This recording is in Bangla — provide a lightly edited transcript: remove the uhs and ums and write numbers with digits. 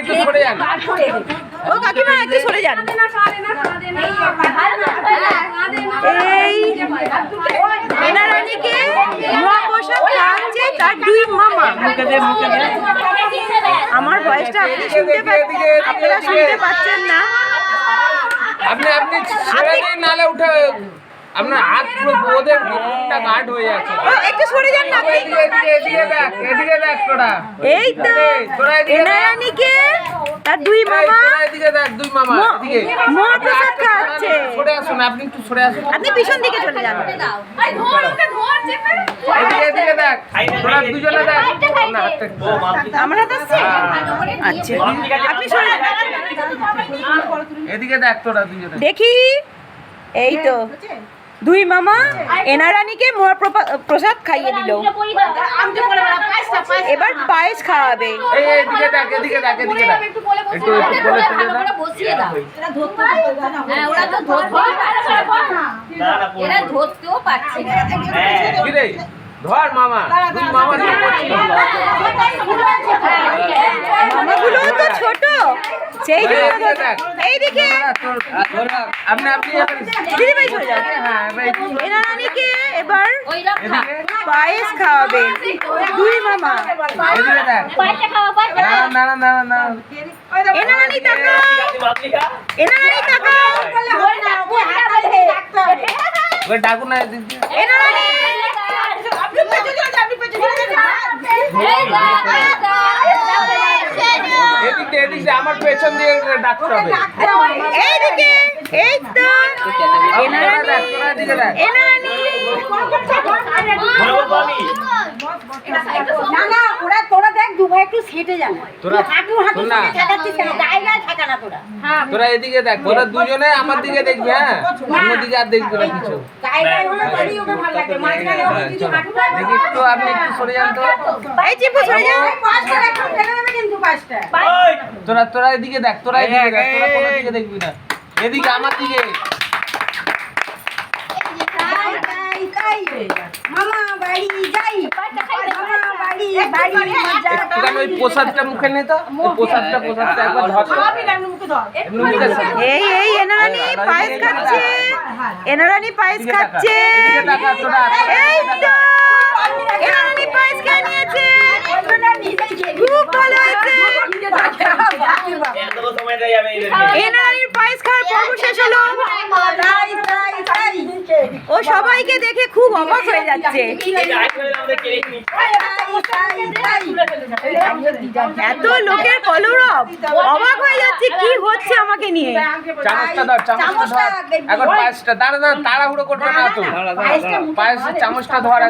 একটু সরে যান। ও কাকিমা একটু সরে যান। এই এনারানিকে মহাপ্রসাদ খাওয়াচ্ছে তার দুই মামা। আমার ভয়েসটা আপনারা শুনতে পাচ্ছেন না। আপনি ছেড়ে দিন, নালে উঠে আপনার হাত পুরো ওদের গার্ড হয়ে যাচ্ছে। একটু সরে যান না। এদিকে দেখ তোরা। এই তো এনারানিকে তার দুই মামা এদিকে দেখ, দুই মামা এদিকে মহাপ্রসাদ খাওয়াচ্ছে। সরে আসুন, আপনি একটু সরে আসুন। আপনি পিছন দিকে চলে যান। এদিকে দেখ, তোরা দুজনে দেখ। না, আমরা তো আছি। আচ্ছা আপনি সরে যান। এদিকে দেখ তোরা দুজনে। দেখি এই তো দুই মামা এনারানিকে মহাপ্রসাদ খাইয়ে দিল। এবার পায়েস খাওয়াবে। এদিকে দেখ, এদিকে দেখ, এদিকে দেখ। একটু বলে বসিয়ে দাও। হ্যাঁ, ওরা তো ধরতেও পারছে না। কি রে, ধর মামা, দুই মামা নিয়ে করছিস। মামাগুলো তো ছোট, সেই জন্য এইদিকে আপনি দিদি ভাই চলে যান। হ্যাঁ ভাই, এনারানিকে এবার এদিকে পায়েস খাওয়াবে দুই মামা। এদিকে দেখ। না না না না, এনারানি তাকাও, এনারানি তাকাও। ওই ডাকু না এদিকে। এনারানি এদিকে এদিকে আমার পেছন দিয়ে ডাকতে হবে। এইদিকে এই তো এনারানি এদিকে দেখ। এনারানি না না ওরা তোরা দেখ দুভাই একটু সেটে যাবে। তোরা হাঁটু হাঁটু না, ঠেকাচ্ছিস কেন? জায়গায় ঠেকা না তোরা। তোরা এদিকে দেখ, তোরা দুজনে আমার দিকে দেখবি। হ্যাঁ, অন্যদিকে আর দেখবি না কিছু। জায়গায় হলে তবেই ওকে ভালো লাগে। মাঝখানে ও যদি হাঁটুটা দেখি একটু, আপনি একটু সরে যান তো। এই চিপু সরে যাও। পাঁচটা একটু ঠেকা দেবে কিন্তু পাঁচটা। তোরা এদিকে দেখ, তোরা এদিকে দেখ, তোরা কোনো দিকে দেখবি না। এদিকে আমার দিকে। তাই মামা বাড়ি যাই, মামা বাড়ি বাড়ি মজা। একটুখানি ওই প্রসাদটা মুখে নে তো। ওই প্রসাদটা একবার ধর তো। এমনি মুখে ধর। এই এনারানি পায়েস খাচ্ছে, এনারানি পায়েস খাচ্ছে। এদিকে তাকা তোরা। এই তো এনারানি পায়েস খেয়ে নিয়েছে, খুব ভালো হয়েছে। এনারানির পায়েস খাওয়ার পর্ব শেষ হলো। ও সবাইকে দেখে খুব অবাক হয়ে যাচ্ছে। এত লোকের কলরব, অবাক হয়ে যাচ্ছে কি হচ্ছে আমাকে নিয়ে। চামচটা ধর, চামচটা ধর। এখন পায়েসটা দাঁড়া, তাড়াহুড়ো করবে না তো। পায়েসের চামচটা ধর।